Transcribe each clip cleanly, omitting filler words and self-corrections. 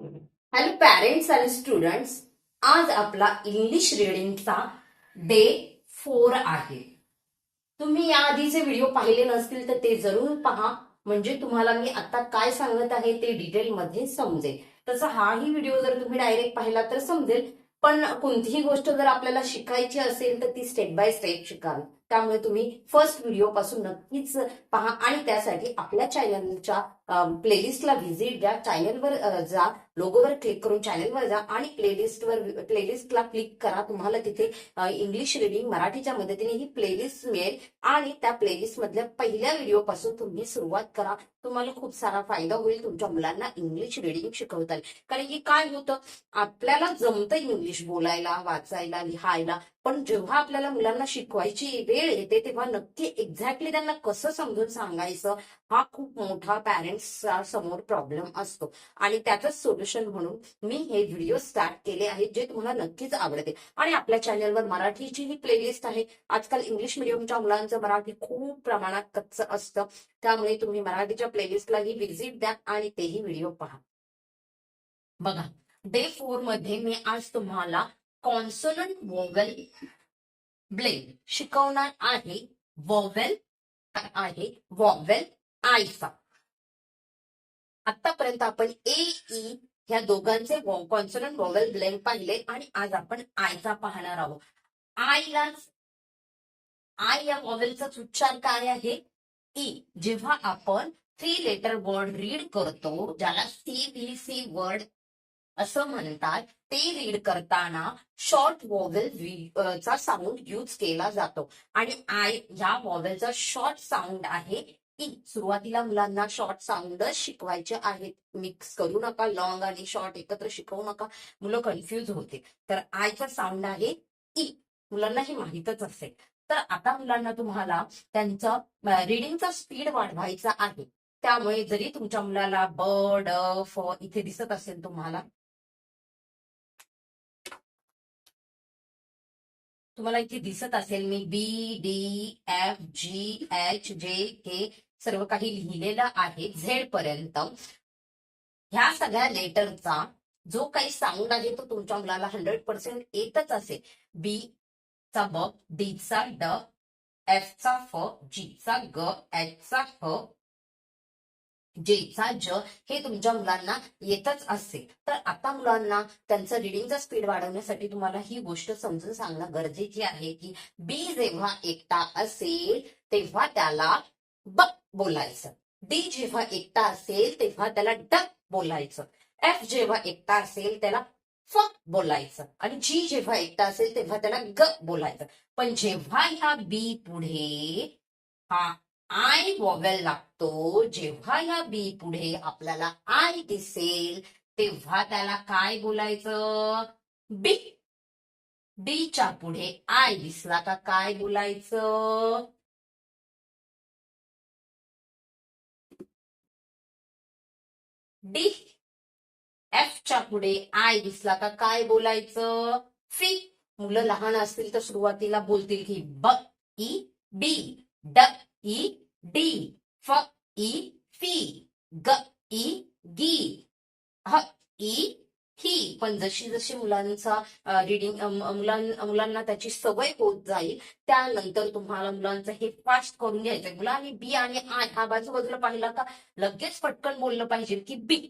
Hello parents आणि students, आज आपला इंग्लिश रिडिंगचा डे 4 आहे. तुम्ही या आधीचे व्हिडिओ पाहिले नसतील तर ते जरूर पहा, म्हणजे तुम्हाला मी आता काय सांगत आहे ते डिटेलमध्ये समजेल. तसा हाही व्हिडिओ जर तुम्ही डायरेक्ट पाहिला तर समजेल, पण कोणतीही गोष्ट जर आपल्याला शिकायची असेल तर ती स्टेप बाय स्टेप शिकावी. त्यामुळे तुम्ही फर्स्ट व्हिडिओ पासून नक्कीच पहा आणि त्यासाठी आपल्या चॅनलच्या प्लेलिस्टला व्हिजिट द्या. चॅनलवर जा, लोगोवर क्लिक करून चॅनलवर जा आणि प्लेलिस्टला क्लिक करा. तुम्हाला तिथे इंग्लिश रिडिंग मराठीच्या मदतीने ही प्लेलिस्ट मिळेल आणि त्या प्लेलिस्ट मधल्या पहिल्या व्हिडिओ पासून तुम्ही सुरुवात करा. तुम्हाला खूप सारा फायदा होईल. तुमच्या मुलांना इंग्लिश रिडिंग शिकवता येईल. कारण की काय होतं, आपल्याला जमतं इंग्लिश बोलायला, वाचायला, लिहायला, पण जेव्हा आपल्याला मुलांना शिकवायची वेळ येते तेव्हा नक्की एक्झॅक्टली त्यांना कसं समजून सांगायचं, हा खूप मोठा पॅरेंट्सच्या समोर प्रॉब्लेम असतो. आणि त्याचंच सोल्युशन म्हणून मी हे व्हिडिओ स्टार्ट केले आहेत, जे तुम्हाला नक्कीच आवडतील. आणि आपल्या चॅनलवर मराठीची ही प्लेलिस्ट आहे. आजकाल इंग्लिश मिडियमच्या मुलांचं मराठी खूप प्रमाणात कच्चं असतं, त्यामुळे तुम्ही मराठीच्या प्लेलिस्टलाही व्हिजिट द्या आणि तेही व्हिडिओ पहा. बघा, डे 4 मध्ये मी आज तुम्हाला कॉन्सोनंट वोवेल ब्लेंड शिकवणार आहे. वॉवेल आहे वॉवेल आयचा. आतापर्यंत आपण ए ई ह्या दोघांचे कॉन्सोनंट वॉवेल ब्लेंड पाहिले आणि आज आपण आयचा पाहणार आहोत. आयला आय या वॉवेलचा उच्चार काय आहे? ई. जेव्हा आपण 3 लेटर वर्ड रीड करतो, ज्याला CBC वर्ड असं म्हणतात, ते रीड करताना शॉर्ट वॉवेल चा साऊंड यूज केला जातो आणि आय ह्या वॉवेलचा शॉर्ट साऊंड आहे ई. सुरुवातीला मुलांना शॉर्ट साऊंडच शिकवायचे आहेत. मिक्स करू नका, लॉंग आणि शॉर्ट एकत्र शिकवू नका, मुलं कन्फ्युज होते. तर आयचा साऊंड आहे ई. मुलांना हे माहीतच असेल. तर आता मुलांना तुम्हाला त्यांचं रिडिंगचा स्पीड वाढवायचा आहे. त्यामुळे जरी तुमच्या मुलाला ब ड फ इथे दिसत असेल तुम्हाला इथे दिसत असेल, मी B D F G H J K सर्व काही लिहिलेलं आहे झेड पर्यंत. ह्या सगळ्या लेटरचा जो काही साऊंड आहे तो तुमच्या मुलाला 100% येतच असेल. बी चा ब, डी चा ड, एफ चा फ, जी चा ग, एच चा ह, जेचा ज हे तुमच्या मुलांना येतच असेल. तर आता मुलांना त्यांचं रिडिंगचा स्पीड वाढवण्यासाठी तुम्हाला ही गोष्ट समजून सांगणं गरजेची आहे की बी जेव्हा एकटा असेल तेव्हा त्याला ब बोलायचं. डी जेव्हा एकटा असेल तेव्हा त्याला ड बोलायचं. एफ जेव्हा एकटा असेल त्याला फ बोलायचं आणि जी जेव्हा एकटा असेल तेव्हा त्याला ग बोलायचं. पण जेव्हा ह्या बी पुढे हा आय वॉवेल लागतो, जेव्हा या बी पुढे आपल्याला आय दिसेल तेव्हा त्याला काय बोलायचं? बी. डीच्या पुढे आय दिसला का काय बोलायचं? डी. एफच्या पुढे आय दिसला का काय बोलायचं? फी. मुलं लहान असतील तर सुरुवातीला बोलतील की ब ई बी, ड ई डी, फ ई फी, ग ई गी, ह ई ही. पण जशी जशी मुलांचा रिडिंग मुलांना त्याची सवय होत जाईल, त्यानंतर तुम्हाला मुलांचं हे फास्ट करून घ्यायचंय. मुलांनी बी आणि आय हा बाजूला पाहिला का लगेच पटकन बोललं पाहिजे की बी.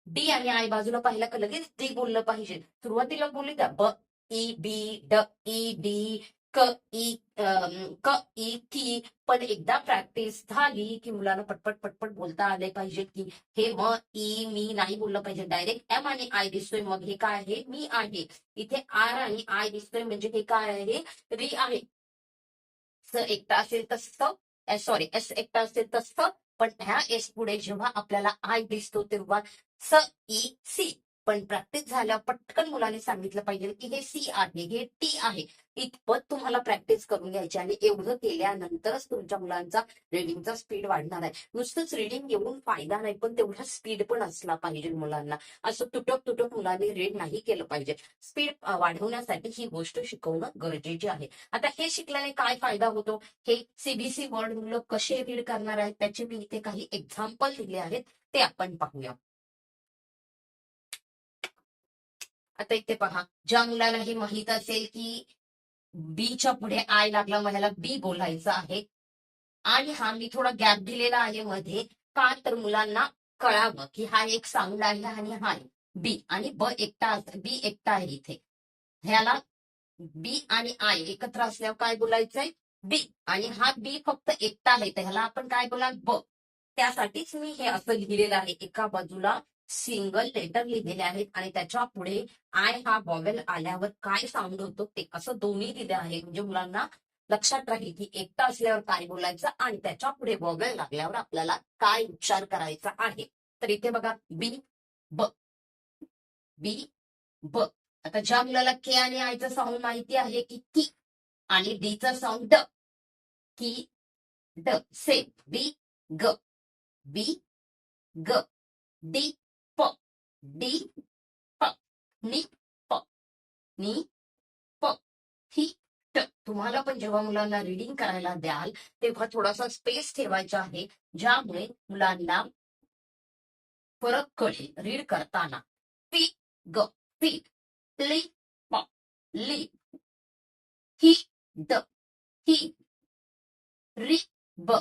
डी आणि आय बाजूला पाहिला का लगेच डी बोललं पाहिजे. सुरुवातीला बोलू द्या ब ई बी, ड ई डी, क ई क ई की. पण एकदा प्रॅक्टिस झाली की मुलांना पटपट पटपट बोलता आले पाहिजे की हे म ई मी नाही बोललं पाहिजे. डायरेक्ट एम आणि आय दिसतोय, मग हे काय आहे? मी आहे. इथे आर आणि आय दिसतोय म्हणजे हे काय आहे? री आहे. स एकटा असेल तसं, सॉरी एस एकटा असेल तसं, पण ह्या एस पुढे जेव्हा आपल्याला आय दिसतो तेव्हा स ई सी. पण प्रॅक्टिस झाल्यावर पटकन मुलांनी सांगितलं पाहिजे की हे सी आहे, हे टी आहे. इतपत तुम्हाला प्रॅक्टिस करून घ्यायची आणि एवढं केल्यानंतरच तुमच्या मुलांचा रिडिंगचा स्पीड वाढणार आहे. नुसतंच रिडिंग येऊन फायदा नाही, पण तेवढा स्पीड पण असला पाहिजे मुलांना. असं तुटक तुटक मुलांनी रीड नाही केलं पाहिजे. स्पीड वाढवण्यासाठी ही गोष्ट शिकवणं गरजेची आहे. आता हे शिकल्याने काय फायदा होतो, हे सीबीसी वर्ड मुलं कसे रीड करणार आहेत त्याचे मी इथे काही एक्झाम्पल दिले आहेत, ते आपण पाहूया. आता इथे पहा, ज्या मुलाला हे माहित असेल की बीच्या पुढे आय लागला, मला बी बोलायचं आहे, आणि हा मी थोडा गॅप दिलेला आहे मध्ये, का तर मुलांना कळावं की हा एक साऊंड आहे आणि हा बी, आणि बी एकटा आहे इथे. ह्याला बी आणि आय एकत्र असल्यावर काय बोलायचंय, बी, आणि हा बी फक्त एकटा आहे तर ह्याला आपण काय बोला, ब. त्यासाठीच मी हे असं लिहिलेलं आहे, एका बाजूला सिंगल लेटर लिहिलेले आहेत आणि त्याच्या पुढे आय हा वॉवेल आल्यावर काय साऊंड होतो ते असं दोन्ही दिले आहे, म्हणजे मुलांना लक्षात राहील की एकटा असल्यावर काय बोलायचं आणि त्याच्या पुढे वॉवेल लागल्यावर आपल्याला काय उच्चार करायचा आहे. तर इथे बघा, बी ब, बी ब. आता ज्या मुलाला के आणि आयचा साऊंड माहिती आहे की की, आणि डीचा साऊंड ड, की ड, सेम बी ग, बी ग, डी प, डी प, नी प, नी प, ही ट. तुम्हाला पण जेव्हा मुलांना रिडिंग करायला द्याल तेव्हा थोडासा स्पेस ठेवायचा आहे, ज्यामुळे मुलांना फरक कळेल रीड करताना. पी ग, पी, ली प, ली, ही द, ही, री ब,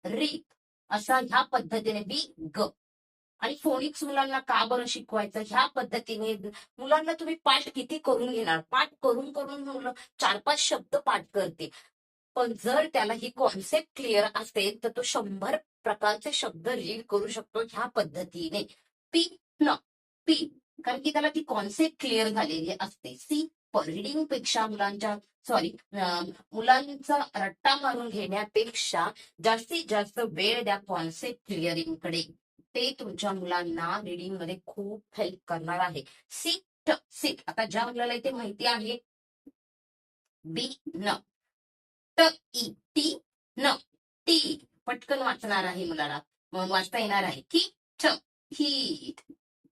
री, असा ह्या पद्धतीने बी ग. आणि फोनिक्स मुलांना का बरं शिकवायचं, ह्या पद्धतीने मुलांना तुम्ही पाठ किती करून घेणार, पाठ करून करून मुलं 4-5 शब्द पाठ करते, पण जर त्याला ही कॉन्सेप्ट क्लिअर असेल तर तो 100 प्रकारचे शब्द रीड करू शकतो ह्या पद्धतीने. पी न, पी, कारण की त्याला ती कॉन्सेप्ट क्लिअर झालेली असते. सी, रिडिंग पेक्षा मुलांचा रट्टा मारून घेण्यापेक्षा जास्तीत जास्त वेळ द्या कॉन्सेप्ट क्लिअरिंग कडे, ते तुमच्या मुलांना रिडिंग मध्ये खूप हेल्प करणार आहे. Seat, seat. आता ज्या मुलाला इथे माहिती आहे बी न, ट ई, टी न, टी, पटकन वाचणार आहे मुलाला, वाचता येणार आहे. की ठ, ही,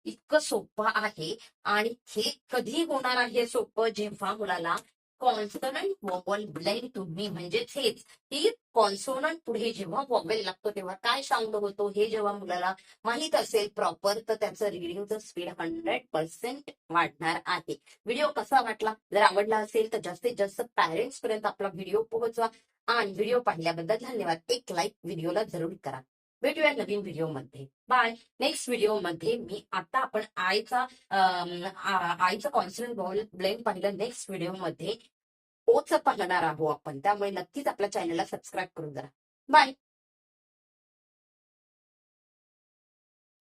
इतकं सोपं आहे. आणि हे कधी होणार आहे सोपं, जेव्हा मुलाला कॉन्सोनंट वॉवल ब्लेंड तुम्ही, म्हणजेच हेच की कॉन्सोनंट पुढे जेव्हा वॉवेल लागतो तेव्हा काय साऊंड होतो हे जेव्हा मुलाला माहित असेल प्रॉपर, तर त्याचं रिडिंगचं स्पीड 100% वाढणार आहे. व्हिडिओ कसा वाटला, जर आवडला असेल तर जास्तीत जास्त पॅरेंट्स पर्यंत आपला व्हिडिओ पोहोचवा, आणि व्हिडिओ पाहिल्याबद्दल धन्यवाद. एक लाईक व्हिडिओला जरूर करा. भेटूया नवीन व्हिडिओमध्ये. बाय. नेक्स्ट व्हिडिओमध्ये मी आता आपण आईचं कॉन्सोनंट वॉवेल ब्लेंड पाहिलं, नेक्स्ट व्हिडिओमध्ये ओचं पाहणार आहोत आपण, त्यामुळे नक्कीच आपल्या चॅनलला सबस्क्राईब करून द्या. बाय.